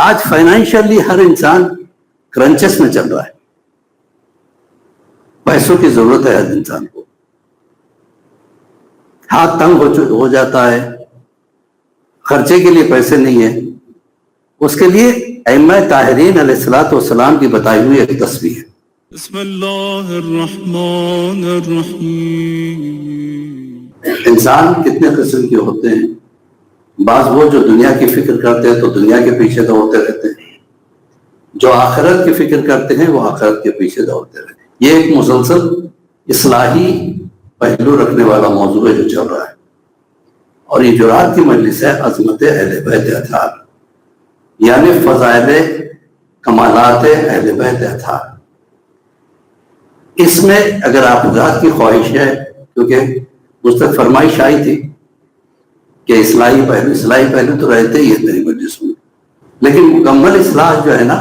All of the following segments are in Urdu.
آج فائنینشلی ہر انسان کرنچس میں چل رہا ہے. پیسوں کی ضرورت ہے ہر انسان کو. ہاتھ تنگ ہو جاتا ہے, خرچے کے لیے پیسے نہیں ہیں. اس کے لیے ائمہ طاہرین علیہ الصلوۃ والسلام کی بتائی ہوئی ایک تسبیح ہے. بسم اللہ الرحمن الرحیم. انسان کتنے قسم کے ہوتے ہیں. بعض وہ جو دنیا کی فکر کرتے ہیں تو دنیا کے پیچھے دوڑتے رہتے ہیں, جو آخرت کی فکر کرتے ہیں وہ آخرت کے پیچھے دوڑتے رہتے ہیں. یہ ایک مسلسل اصلاحی پہلو رکھنے والا موضوع ہے جو چل رہا ہے, اور یہ جو رات کی مجلس ہے عظمت اہل بیت اطہار, یعنی فضائل کمالات اہل بیت اطہار. اس میں اگر آپ حضرات کی خواہش ہے, کیونکہ مجھ تک فرمائش آئی تھی کہ اصلاحی پہلو تو رہتے ہی ہے میری مجلسوں میں, لیکن مکمل اصلاح جو ہے نا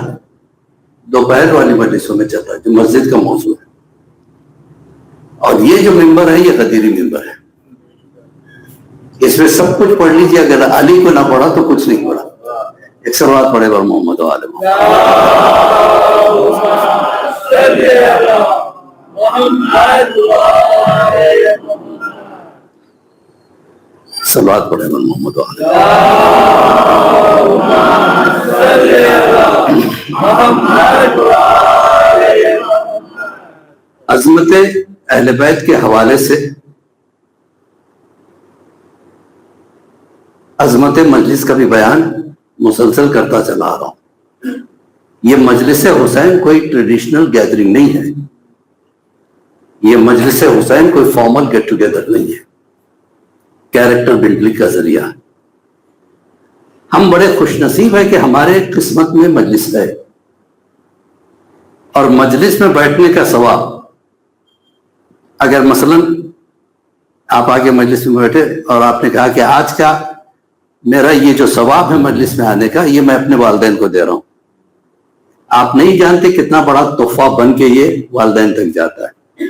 دوپہر والی مجلسوں میں چل رہا ہے, جو مسجد کا موضوع ہے. اور یہ جو ممبر ہے یہ غدیری ممبر ہے. اس میں سب کچھ پڑھ لیجیے, اگر علی کو نہ پڑھا تو کچھ نہیں پڑھا. ایک صلوات پڑھے بر محمد و آل صلوات پڑھے بر محمد و آل عظمت اہل بیت کے حوالے سے عظمت مجلس کا بھی بیان مسلسل کرتا چلا آ رہا ہوں. یہ مجلس حسین کوئی ٹریڈیشنل گیدرنگ نہیں ہے. یہ مجلس حسین کوئی فارمل گیٹ ٹوگیدر نہیں ہے, کیریکٹر بلڈنگ کا ذریعہ. ہم بڑے خوش نصیب ہیں کہ ہمارے قسمت میں مجلس ہے, اور مجلس میں بیٹھنے کا ثواب, اگر مثلا آپ آگے مجلس میں بیٹھے اور آپ نے کہا کہ آج کا میرا یہ جو ثواب ہے مجلس میں آنے کا, یہ میں اپنے والدین کو دے رہا ہوں. آپ نہیں جانتے کتنا بڑا تحفہ بن کے یہ والدین تک جاتا ہے.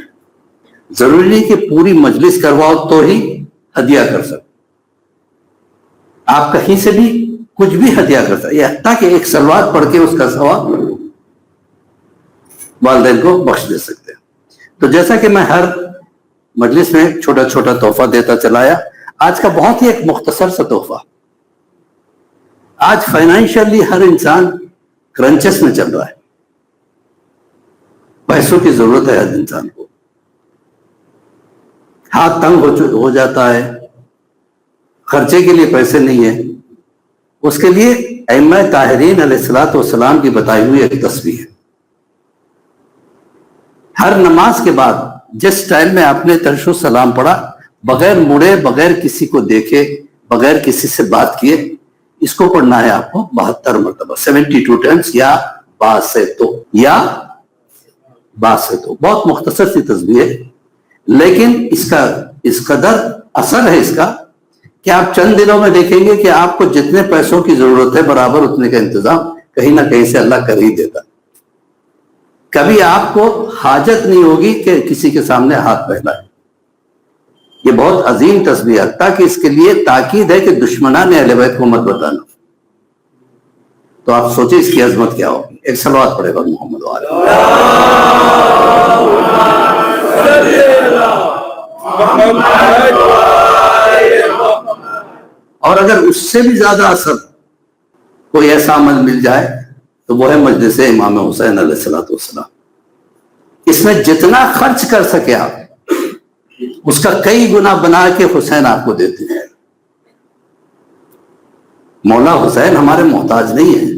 ضروری نہیں کہ پوری مجلس کرواؤ تو ہی ہدیہ کر سکتے, آپ کہیں سے بھی کچھ بھی ہدیہ کر سکتے, یہ حتیٰ کہ ایک صلوات پڑھ کے اس کا ثواب والدین کو بخش دے سکتے ہیں. تو جیسا کہ میں ہر مجلس میں چھوٹا چھوٹا تحفہ دیتا چلایا, آج کا بہت ہی ایک مختصر سا تحفہ. آج فائنینشلی ہر انسان کرنچس میں چل رہا ہے. پیسوں کی ضرورت ہے ہر انسان کو. ہاتھ تنگ ہو جاتا ہے, خرچے کے لیے پیسے نہیں ہیں. اس کے لیے ائمہ طاہرین علیہ الصلوۃ والسلام کی بتائی ہوئی ایک تسبیح ہے. ہر نماز کے بعد جس سٹائل میں آپ نے ترش و سلام پڑھا, بغیر مڑے, بغیر کسی کو دیکھے, بغیر کسی سے بات کیے, اس کو پڑھنا ہے آپ کو 72 مرتبہ, 72 ٹائمز, یا با سے تو. بہت مختصر سی تسبیح ہے, لیکن اس قدر اثر ہے اس کا کہ آپ چند دنوں میں دیکھیں گے کہ آپ کو جتنے پیسوں کی ضرورت ہے برابر اتنے کا انتظام کہیں نہ کہیں سے اللہ کر ہی دیتا. کبھی آپ کو حاجت نہیں ہوگی کہ کسی کے سامنے ہاتھ پھیلائے. یہ بہت عظیم تسبیح ہے, تاکہ اس کے لیے تاکید ہے کہ دشمنان اہل بیت کو مت بتانا. تو آپ سوچیں اس کی عظمت کیا ہوگی. ایک صلوات پڑھے گا محمد و آل اور اگر اس سے بھی زیادہ اثر کوئی ایسا عمل مل جائے تو وہ ہے مجلس امام حسین علیہ الصلوۃ والسلام. اس میں جتنا خرچ کر سکے آپ اس کا کئی گنا بنا کے حسین آپ کو دیتے ہیں. مولا حسین ہمارے محتاج نہیں ہیں,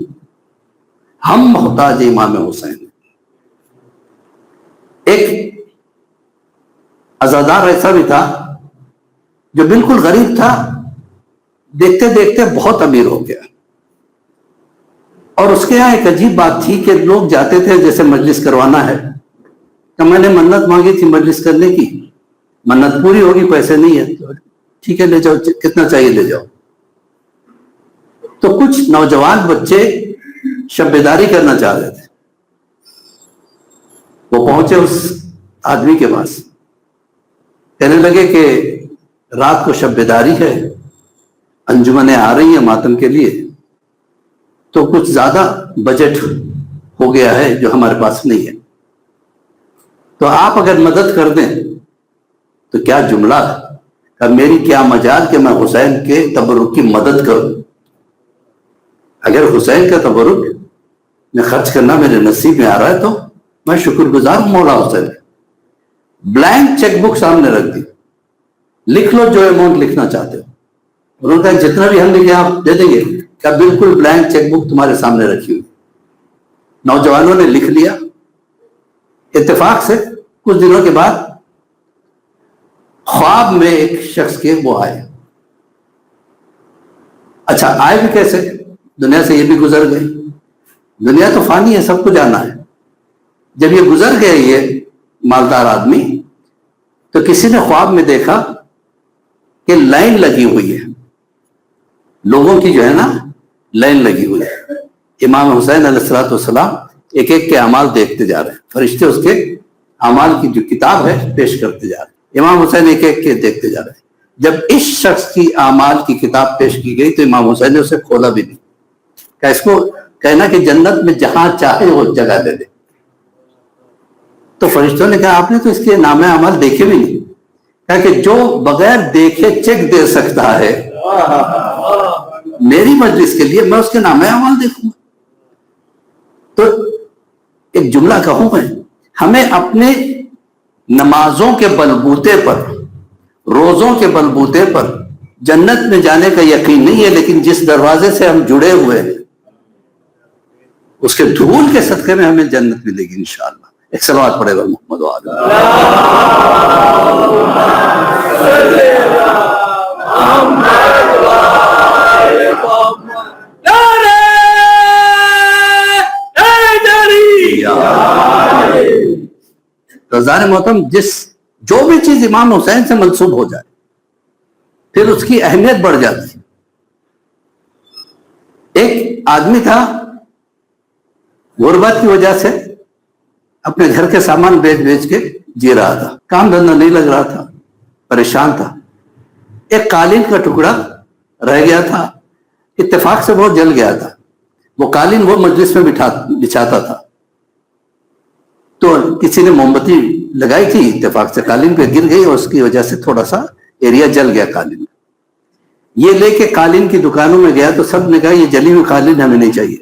ہم محتاج امام حسین. ایک عزادار ایسا بھی تھا جو بالکل غریب تھا, دیکھتے دیکھتے بہت امیر ہو گیا. اور اس کے یہاں ایک عجیب بات تھی کہ لوگ جاتے تھے جیسے مجلس کروانا ہے, تو میں نے منت مانگی تھی مجلس کرنے کی, منت پوری ہوگی, پیسے نہیں ہے, ٹھیک ہے لے جاؤ, کتنا چاہیے لے جاؤ. تو کچھ نوجوان بچے شب بیداری کرنا چاہ رہے تھے. وہ پہنچے اس آدمی کے پاس, کہنے لگے کہ رات کو شب بیداری ہے, انجمنیں آ رہی ہیں ماتم کے لیے, تو کچھ زیادہ بجٹ ہو گیا ہے جو ہمارے پاس نہیں ہے. تو آپ اگر مدد کر دیں تو کیا جملہ ہے کہ میری کیا مجال کہ میں حسین کے تبرک کی مدد کروں. اگر حسین کا تبرک میں خرچ کرنا میرے نصیب میں آ رہا ہے تو میں شکر گزار ہوں مولا حسین. بلینک چیک بک سامنے رکھ دی, لکھ لو جو اماؤنٹ لکھنا چاہتے ہو. انہوں نے کہا جتنا بھی ہم لکھیں آپ دے دیں گے. کیا بالکل بلینک چیک بک تمہارے سامنے رکھی ہوئی. نوجوانوں نے لکھ لیا. اتفاق سے کچھ دنوں کے بعد خواب میں ایک شخص کے وہ آئے. اچھا آئے بھی کیسے؟ دنیا سے یہ بھی گزر گئے. دنیا تو فانی ہے, سب کو جانا ہے. جب یہ گزر گئے یہ مالدار آدمی, تو کسی نے خواب میں دیکھا کہ لائن لگی ہوئی ہے, لوگوں کی جو ہے نا لائن لگی ہوئی ہے. امام حسین علیہ الصلوۃ والسلام ایک ایک کے اعمال دیکھتے جا رہے ہیں. فرشتے اس کے اعمال کی جو کتاب ہے پیش کرتے جا رہے ہیں. امام حسین ایک ایک کے دیکھتے جا رہے ہیں. جب اس شخص کی اعمال کی کتاب پیش کی گئی تو امام حسین نے اسے کھولا بھی نہیں. کہ اس کو کہنا کہ جنت میں جہاں چاہے وہ جگہ دے دے. تو فرشتوں نے کہا آپ نے تو اس کے نام اعمال دیکھے بھی نہیں. کہا کہ جو بغیر دیکھے چیک دے سکتا ہے میری مجلس کے لیے, میں اس کے نام اعمال دیکھوں گا. تو ایک جملہ کہوں میں, ہمیں اپنے نمازوں کے بلبوتے پر, روزوں کے بلبوتے پر جنت میں جانے کا یقین نہیں ہے, لیکن جس دروازے سے ہم جڑے ہوئے ہیں اس کے دھول کے صدقے میں ہمیں جنت ملے گی انشاءاللہ. ایک صلوات پڑھے گا محمد و آل رضان محترم. جو بھی چیز امام حسین سے منسوب ہو جائے پھر اس کی اہمیت بڑھ جاتی. ایک آدمی تھا غربت کی وجہ سے اپنے گھر کے سامان بیچ بیچ کے جی رہا تھا. کام دھندہ نہیں لگ رہا تھا, پریشان تھا. ایک قالین کا ٹکڑا رہ گیا تھا, اتفاق سے وہ جل گیا تھا. وہ قالین وہ مجلس میں بچھاتا تھا, تو کسی نے موم بتی لگائی تھی, اتفاق سے قالین پہ گر گئی اور اس کی وجہ سے تھوڑا سا ایریا جل گیا قالین. یہ لے کے قالین کی دکانوں میں گیا تو سب نے کہا یہ جلی ہوئی قالین ہمیں نہیں چاہیے.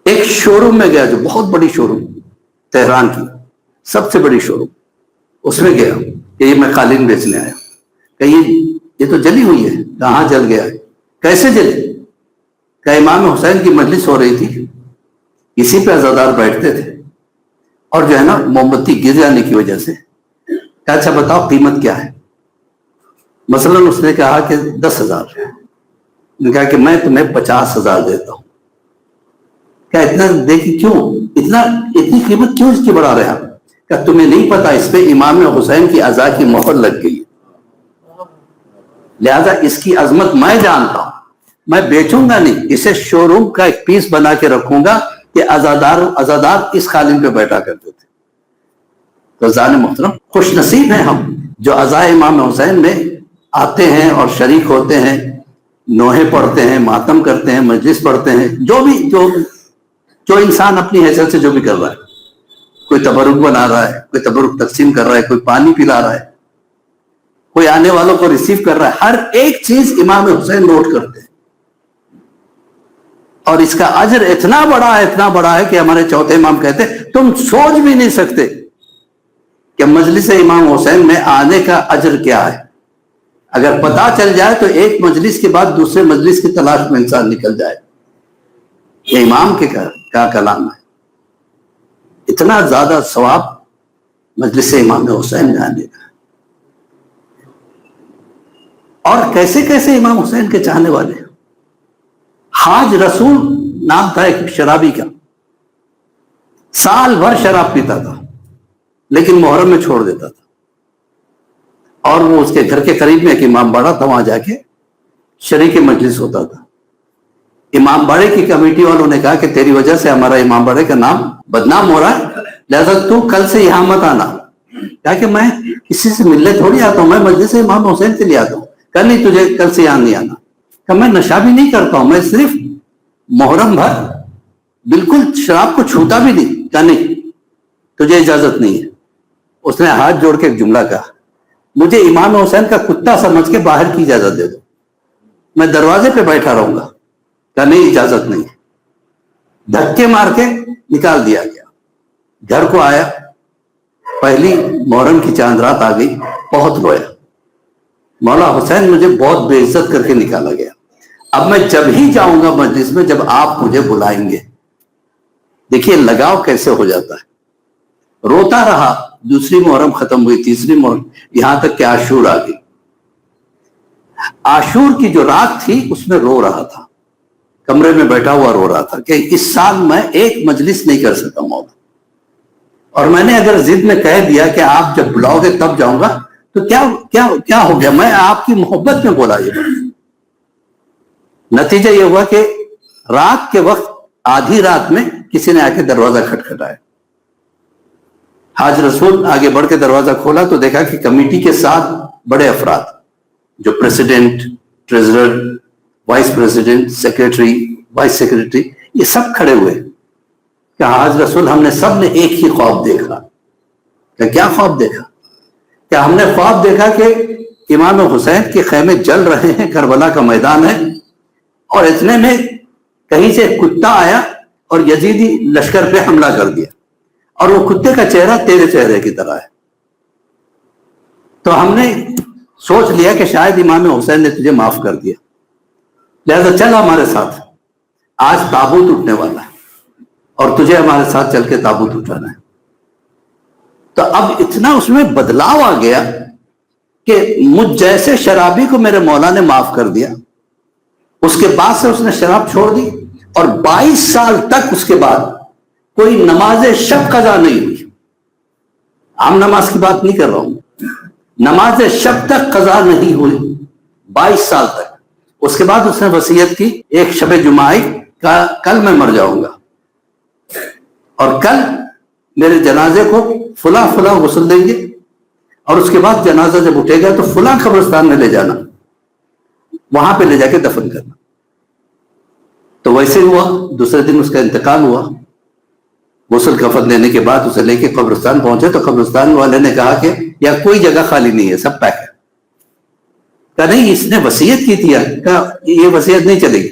ایک شو روم میں گیا جو بہت بڑی شو روم تہران کی سب سے بڑی شو روم, اس میں گیا کہ یہ میں قالین بیچنے آیا. کہ یہ تو جلی ہوئی ہے. کہاں جل گیا ہے؟ کیسے جلی؟ کہ امام حسین کی مجلس ہو رہی تھی, اسی پہ عزادار بیٹھتے تھے اور جو ہے نا موم بتی گر جانے کی وجہ سے. کہ اچھا بتاؤ قیمت کیا ہے؟ مثلا اس نے کہا کہ 10,000. نے کہا کہ میں تمہیں 50,000 دیتا ہوں. کیا اتنا دیکھی کیوں, اتنی قیمت کیوں اس کی بڑھا رہے ہیں؟ کیا تمہیں نہیں پتا اس پہ امام حسین کی عزا کی مہر لگ گئی, لہذا اس کی عظمت میں جانتا ہوں, میں بیچوں گا نہیں, اسے شو روم کا ایک پیس بنا کے رکھوں گا کہ عزادار اس قالین پہ بیٹھا کرتے تھے. تو زان محترم خوش نصیب ہیں ہم جو عزا امام حسین میں آتے ہیں اور شریک ہوتے ہیں, نوحے پڑھتے ہیں, ماتم کرتے ہیں, مجلس پڑھتے ہیں. جو انسان اپنی حیثیت سے جو بھی کر رہا ہے, کوئی تبرک بنا رہا ہے, کوئی تبرک تقسیم کر رہا ہے, کوئی پانی پلا رہا ہے, کوئی آنے والوں کو ریسیو کر رہا ہے, ہر ایک چیز امام حسین نوٹ کرتے ہیں. اور اس کا اجر اتنا بڑا ہے کہ ہمارے چوتھے امام کہتے ہیں تم سوچ بھی نہیں سکتے کہ مجلس امام حسین میں آنے کا اجر کیا ہے. اگر پتا چل جائے تو ایک مجلس کے بعد دوسرے مجلس کی تلاش میں انسان نکل جائے. یہ امام کے کیا کلام ہے. اتنا زیادہ ثواب مجلس امام حسین میں آنے کا. اور کیسے کیسے امام حسین کے چاہنے والے. حاج رسول نام تھا ایک شرابی کا, سال بھر شراب پیتا تھا لیکن محرم میں چھوڑ دیتا تھا. اور وہ اس کے گھر کے قریب میں ایک امام باڑہ تھا, وہاں جا کے شریک مجلس ہوتا تھا. امام باڑے کی کمیٹی والوں نے کہا کہ تیری وجہ سے ہمارا امام باڑے کا نام بدنام ہو رہا ہے, لہذا تو کل سے یہاں مت آنا. کہا کہ میں کسی سے ملنے تھوڑی آتا ہوں, میں مجلس امام حسین کے لیے آتا ہوں. کل نہیں, تجھے کل سے یہاں نہیں آنا. کہ میں نشہ بھی نہیں کرتا ہوں, میں صرف محرم بھر بالکل شراب کو چھوتا بھی نہیں، کہا نہیں تجھے اجازت نہیں ہے. اس نے ہاتھ جوڑ کے ایک جملہ کہا، مجھے امام حسین کا کتا سمجھ کے باہر کی اجازت دے دو، میں دروازے پہ بیٹھا رہوں گا. کہا نہیں اجازت نہیں. دھکے مار کے نکال دیا گیا. گھر کو آیا، پہلی محرم کی چاند رات آ گئی، بہت رویا. مولا حسین مجھے بہت بے عزت کر کے نکالا گیا، اب میں جب ہی جاؤں گا مجلس میں جب آپ مجھے بلائیں گے. دیکھیے لگاؤ کیسے ہو جاتا ہے. روتا رہا. دوسری محرم ختم ہوئی، تیسری محرم، یہاں تک کہ عاشور آ گئی. عاشور کی جو رات تھی اس میں رو رہا تھا، کمرے میں بیٹھا ہوا رو رہا تھا کہ اس سال میں ایک مجلس نہیں کر سکا مولا، اور میں نے اگر ضد میں کہہ دیا کہ آپ جب بلاؤ گے تب جاؤں گا تو کیا ہو گیا، میں آپ کی محبت میں بولا یہ. نتیجہ یہ ہوا کہ رات کے وقت آدھی رات میں کسی نے آ کے دروازہ کھٹکھٹایا. حاج رسول آگے بڑھ کے دروازہ کھولا تو دیکھا کہ کمیٹی کے 7 بڑے افراد جو president, treasurer, vice president, secretary, vice secretary, یہ سب کھڑے ہوئے. کہ حاج رسول ہم نے سب نے ایک ہی خواب دیکھا. کہ کیا خواب دیکھا؟ کہ ہم نے خواب دیکھا کہ امام حسین کے خیمے جل رہے ہیں، کربلا کا میدان ہے، اور اتنے میں کہیں سے کتا آیا اور یزیدی لشکر پہ حملہ کر دیا، اور وہ کتے کا چہرہ تیرے چہرے کی طرح ہے. تو ہم نے سوچ لیا کہ شاید امام حسین نے تجھے معاف کر دیا، لہذا چل ہمارے ساتھ، آج تابوت اٹھنے والا ہے اور تجھے ہمارے ساتھ چل کے تابوت اٹھانا ہے. تو اب اتنا اس میں بدلاؤ آ گیا کہ مجھ جیسے شرابی کو میرے مولا نے معاف کر دیا. اس کے بعد سے اس نے شراب چھوڑ دی، اور 22 سال تک اس کے بعد کوئی نماز شب قضا نہیں ہوئی. عام نماز کی بات نہیں کر رہا ہوں، نماز شب تک قضا نہیں ہوئی 22 سال تک. اس کے بعد اس نے وصیت کی، ایک شب جمعہ آئی، کہا کل میں مر جاؤں گا اور کل میرے جنازے کو فلاں فلاں غسل دیں گے، اور اس کے بعد جنازہ جب اٹھے گا تو فلاں قبرستان میں لے جانا، وہاں پہ لے جا کے دفن کرنا. تو ویسے ہوا. دوسرے دن اس کا انتقال ہوا. غسل کفن دینے کے بعد اسے لے کے قبرستان پہنچے تو قبرستان والے نے کہا کہ یا کوئی جگہ خالی نہیں ہے، سب پیک ہے. کہا نہیں اس نے وصیت کی تھی. کہا یہ وصیت نہیں چلے گی.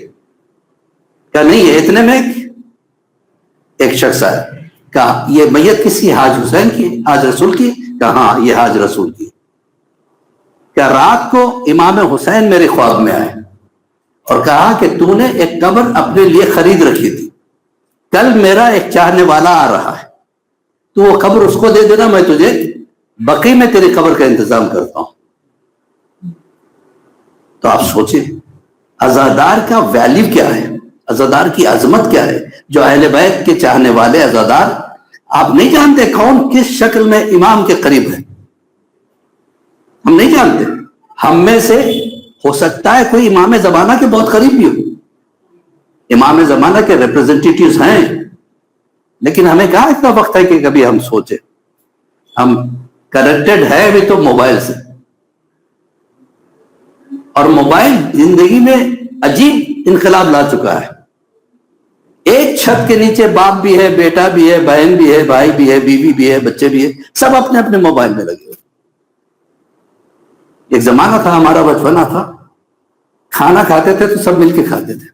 کہا نہیں یہ اتنے میں ایک شخص آیا. کہا یہ میت کس کی؟ حاج حسین کی، حاج رسول کی. کہا ہاں یہ حاج رسول کی. کہا رات کو امام حسین میرے خواب میں آئے اور کہا کہ تو نے ایک قبر اپنے لیے خرید رکھی تھی، کل میرا ایک چاہنے والا آ رہا ہے، تو وہ قبر اس کو دے دینا، میں تجھے بقی میں تیری قبر کا انتظام کرتا ہوں. تو آپ سوچیں عزادار کا ویلیو کیا ہے، عزادار کی عظمت کیا ہے. جو اہل بیت کے چاہنے والے عزادار، آپ نہیں جانتے کون کس شکل میں امام کے قریب ہے، ہم نہیں جانتے. ہم میں سے ہو سکتا ہے کوئی امام زمانہ کے بہت قریب بھی ہو، امام زمانہ کے ریپرزنٹیٹیوز ہیں، لیکن ہمیں کہاں اتنا وقت ہے کہ کبھی ہم سوچیں. ہم کنیکٹڈ ہے بھی تو موبائل سے، اور موبائل زندگی میں عجیب انقلاب لا چکا ہے. ایک چھت کے نیچے باپ بھی ہے، بیٹا بھی ہے، بہن بھی ہے، بھائی بھی ہے، بیوی بھی ہے، بچے بھی ہے، سب اپنے اپنے موبائل میں لگے ہوئے. ایک زمانہ تھا، ہمارا بچپنا تھا، کھانا کھاتے تھے تو سب مل کے کھاتے تھے.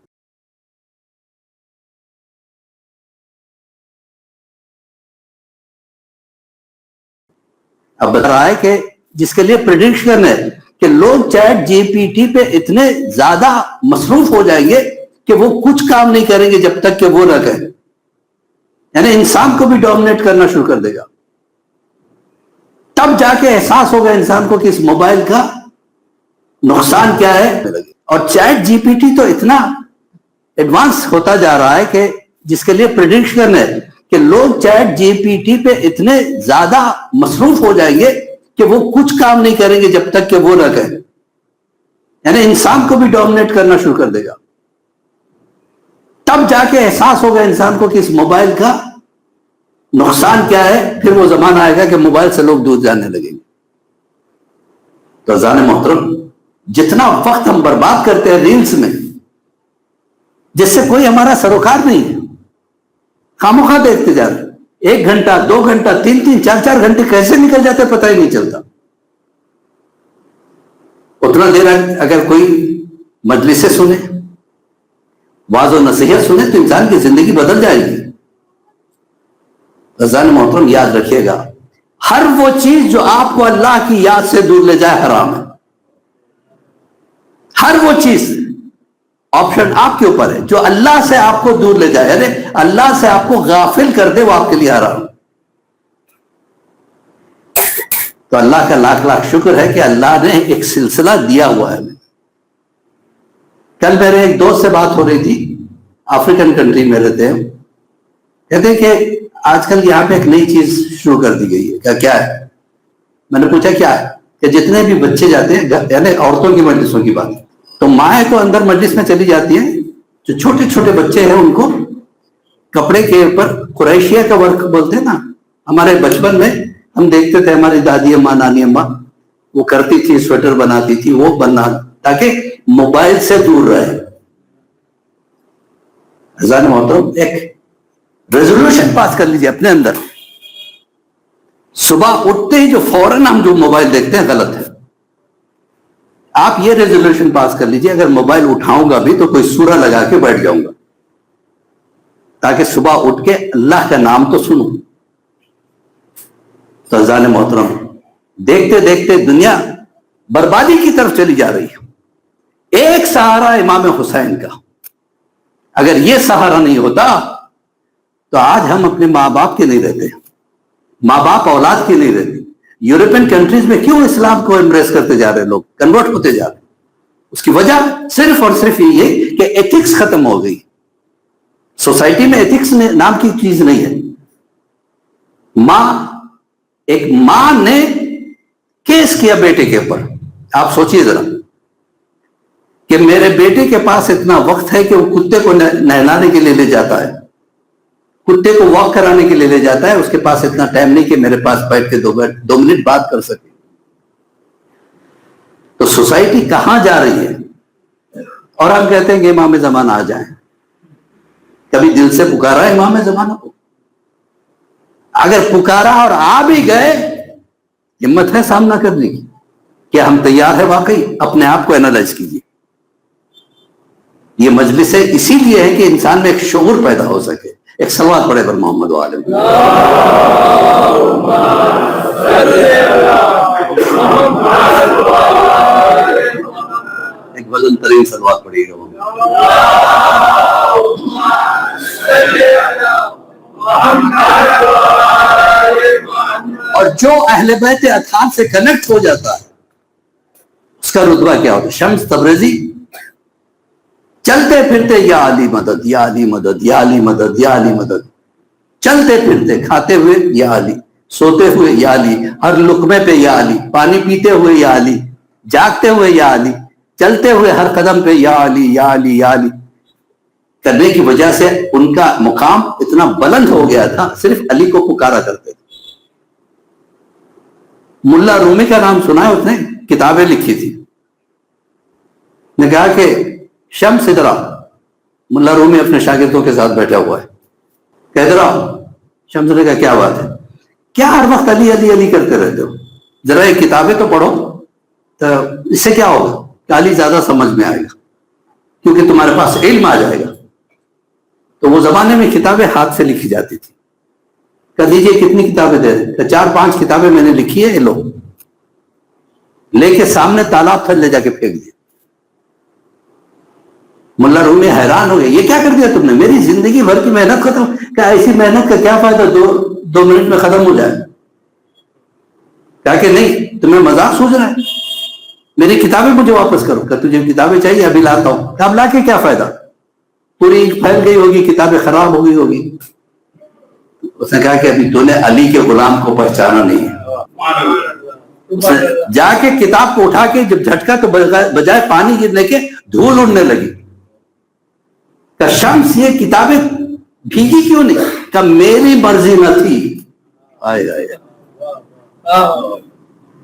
اب بتا رہا ہے کہ جس کے لیے پریڈکشن ہے کہ لوگ چیٹ جی پی ٹی پہ اتنے زیادہ مصروف ہو جائیں گے کہ وہ کچھ کام نہیں کریں گے جب تک کہ وہ نہ کہیں. یعنی انسان کو بھی ڈومینیٹ کرنا شروع کر دے گا. تب جا کے احساس ہوگا انسان کو کہ اس موبائل کا نقصان کیا ہے. اور چیٹ جی پی ٹی تو اتنا ایڈوانس ہوتا جا رہا ہے کہ جس کے لیے پریڈکشن ہے کہ لوگ چیٹ جی پی ٹی پہ اتنے زیادہ مصروف ہو جائیں گے کہ وہ کچھ کام نہیں کریں گے جب تک کہ وہ نہ کہیں. یعنی انسان کو بھی ڈومینیٹ کرنا شروع کر دے گا. تب جا کے احساس ہوگا انسان کو کہ اس موبائل کا نقصان کیا ہے. پھر وہ زمانہ آئے گا کہ موبائل سے لوگ دور جانے لگیں گے. تو عزیزان محترم، جتنا وقت ہم برباد کرتے ہیں ریلز میں، جس سے کوئی ہمارا سروکار نہیں ہے. خاموخواہ دیکھتے جا رہے, 1 گھنٹہ 2 گھنٹہ 3 4 گھنٹے کیسے نکل جاتے پتہ ہی نہیں چلتا. اتنا دیر اگر کوئی مجلسیں سنے, واعظ و نصیحت سنے تو انسان کی زندگی بدل جائے گی. عزیزان محترم, یاد رکھیے گا, ہر وہ چیز جو آپ کو اللہ کی یاد سے دور لے جائے حرام ہے. ہر وہ چیز, آپشن آپ کے اوپر ہے, جو اللہ سے آپ کو دور لے جائے, یعنی اللہ سے آپ کو غافل کر دے, وہ آپ کے لیے حرام. تو اللہ کا لاکھ لاکھ شکر ہے کہ اللہ نے ایک سلسلہ دیا ہوا ہے. کل میرے ایک دوست سے بات ہو رہی تھی, افریقن کنٹری میں رہتے ہیں, کہتے ہیں کہ آج کل یہاں پہ ایک نئی چیز شروع کر دی گئی ہے. کیا ہے؟ میں نے پوچھا کیا ہے؟ کہ جتنے بھی بچے جاتے ہیں, یعنی عورتوں کی مجلسوں کی بات, تو مائیں تو اندر مجلس میں چلی جاتی ہیں, جو چھوٹے چھوٹے بچے ہیں ان کو کپڑے کے اوپر قریشیہ کا ورک بولتے ہیں نا. ہمارے بچپن میں ہم دیکھتے تھے, ہماری دادی اماں نانی اماں وہ کرتی تھی, سویٹر بناتی تھی, وہ بننا تاکہ موبائل سے دور رہے. عزیزان محترم, ایک ریزولوشن پاس کر لیجیے اپنے اندر, صبح اٹھتے ہی جو فوراً ہم جو موبائل دیکھتے ہیں غلط ہے. آپ یہ ریزولوشن پاس کر لیجیے, اگر موبائل اٹھاؤں گا بھی تو کوئی سورہ لگا کے بیٹھ جاؤں گا, تاکہ صبح اٹھ کے اللہ کا نام تو سنوں. تو عزیزان محترم, دیکھتے دیکھتے دنیا بربادی کی طرف چلی جا رہی ہے. ایک سہارا امام حسین کا, اگر یہ سہارا نہیں ہوتا تو آج ہم اپنے ماں باپ کے نہیں رہتے, ماں باپ اولاد کی نہیں رہتے. یورپین کنٹریز میں کیوں اسلام کو امبریس کرتے جا رہے لوگ, کنورٹ ہوتے جا رہے, اس کی وجہ صرف اور صرف یہ کہ ایتھکس ختم ہو گئی. سوسائٹی میں ایتھکس نام کی چیز نہیں ہے. ایک ماں نے کیس کیا بیٹے کے اوپر, آپ سوچئے ذرا کہ میرے بیٹے کے پاس اتنا وقت ہے کہ وہ کتے کو نہلانے کے لیے لے جاتا ہے, کتے کو واک کرانے کے لیے لے جاتا ہے, اس کے پاس اتنا ٹائم نہیں کہ میرے پاس بیٹھ کے 2 منٹ بات کر سکے. تو سوسائٹی کہاں جا رہی ہے؟ اور ہم کہتے ہیں کہ امام زمانہ آ جائیں. کبھی دل سے پکارا ہے امام زمانہ کو؟ اگر پکارا اور آ بھی گئے, ہمت ہے سامنا کرنے کی؟ کیا ہم تیار ہیں واقعی؟ اپنے آپ کو اینالائز کیجیے. یہ مجلسیں اسی لیے ہے کہ انسان میں ایک شعور پیدا ہو سکے. ایک صلوات پڑھے پر محمد و آلہ ایک وزن ترین صلوات پڑھیے گا. اور جو اہل بیت اطہار سے کنیکٹ ہو جاتا ہے اس کا رتبہ کیا ہوتا ہے؟ شمس تبریزی چلتے پھرتے یا علی مدد, یا علی مدد, یا علی مدد, یا علی مدد, چلتے پھرتے, کھاتے ہوئے یا علی, سوتے ہوئے یا علی, ہر لقمے پہ یا علی, پانی پیتے ہوئے یا علی, جاگتے ہوئے یا علی, چلتے ہوئے ہر قدم پہ یا علی, یا علی, یا علی کرنے کی وجہ سے ان کا مقام اتنا بلند ہو گیا تھا, صرف علی کو پکارا کرتے تھے. ملا رومی کا نام سنا ہے؟ اس نے کتابیں لکھی تھی. نے کہا کہ شمس ادھر آؤ. ملا رومی اپنے شاگردوں کے ساتھ بیٹھا ہوا ہے, کہ ادھر آؤ. شمس نے کہا کیا بات ہے, کیا ہر وقت علی علی علی کرتے رہتے ہو, ذرا یہ کتابیں تو پڑھو, تو اس سے کیا ہوگا کہ علی زیادہ سمجھ میں آئے گا, کیونکہ تمہارے پاس علم آ جائے گا. تو وہ زمانے میں کتابیں ہاتھ سے لکھی جاتی تھی. کہہ دیجئے کتنی کتابیں دے رہے, کہ 4-5 کتابیں میں نے لکھی ہے, یہ لو. لے کے سامنے تالاب تھا, لے جا کے پھینک دیا. ملا رومی حیران ہو گئے, یہ کیا کر دیا تم نے, میری زندگی بھر کی محنت ختم. کہ ایسی محنت کا کیا فائدہ 2 منٹ میں ختم ہو جائے. کہا کہ نہیں, تمہیں مذاق سوچ رہا ہے, میری کتابیں مجھے واپس کرو. کہ تجھے کتابیں چاہیے, ابھی لاتا ہوں. کہ اب لا کے کیا فائدہ, پوری پھیل گئی ہوگی, کتابیں خراب ہو گئی ہوگی. اس نے کہا کہ ابھی تو نے علی کے غلام کو پہچانا نہیں ہے. جا کے کتاب کو اٹھا کے جب جھٹکا تو بجائے پانی گرنے کے دھول اڑنے لگی. کہ شمس یہ کتابیں بھیگی کیوں نہیں؟ کہ میری مرضی نہ تھی.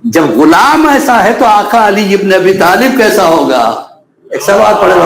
جب غلام ایسا ہے تو آقا علی ابن ابی طالب کیسا ہوگا؟ ایک سوال پڑے گا.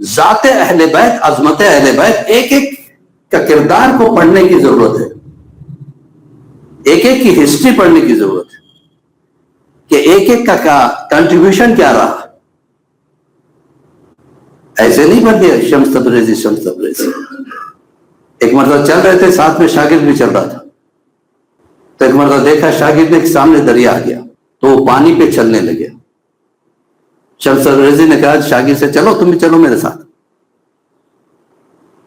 ذات اہل بیت, عظمت اہل بیت, ایک ایک کا کردار کو پڑھنے کی ضرورت ہے, ایک ایک کی ہسٹری پڑھنے کی ضرورت ہے کہ ایک ایک کا کنٹریبیوشن کیا رہا. ایسے نہیں پڑھ دیا شمس تبریزی شمس تبریزی. ایک مرتبہ چل رہے تھے, ساتھ میں شاگرد بھی چل رہا تھا, تو ایک مرتبہ دیکھا شاگرد نے سامنے دریا آ گیا تو وہ پانی پہ چلنے لگے. شمس تبریزی نے کہا شاگرد سے چلو تم بھی چلو میرے ساتھ.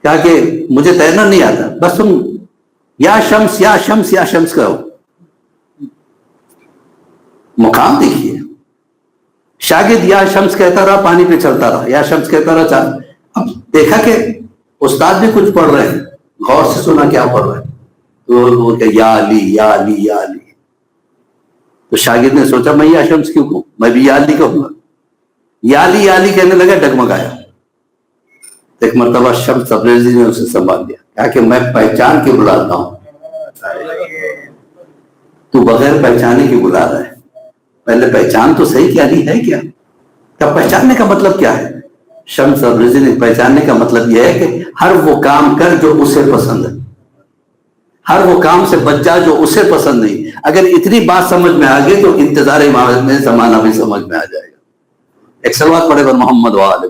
کہا کہ مجھے تیرنا نہیں آتا, بس تم یا شمس یا شمس یا شمس کہو. مقام دیکھیے, شاگرد یا شمس کہتا رہا, پانی پہ چلتا رہا, یا شمس کہتا رہا. اب دیکھا کہ استاد بھی کچھ پڑھ رہے ہیں, غور سے سنا کیا پڑھ رہے ہیں, تو وہ کہ یا علی یا علی یا علی. تو شاگرد نے سوچا میں یا شمس کیوں کہوں, میں بھی یا علی کہوں گا. یا علی کہنے لگا, ڈگمگایا. ایک مرتبہ شمس تبریزی نے اسے سنبھال دیا, کہا کہ میں پہچان کے بلاتا ہوں, تو بغیر پہچانے کی بلا رہا ہے. پہلے پہچان تو صحیح کہ علی ہے کیا. کیا پہچاننے کا مطلب کیا ہے؟ شمس تبریزی نے پہچاننے کا مطلب یہ ہے کہ ہر وہ کام کر جو اسے پسند ہے, ہر وہ کام سے بچ جا جو اسے پسند نہیں. اگر اتنی بات سمجھ میں آ گئی تو انتظار امامت میں زمانہ بھی سمجھ میں آ جائے گا. ایک صلوات پڑھے گا محمد وآلہ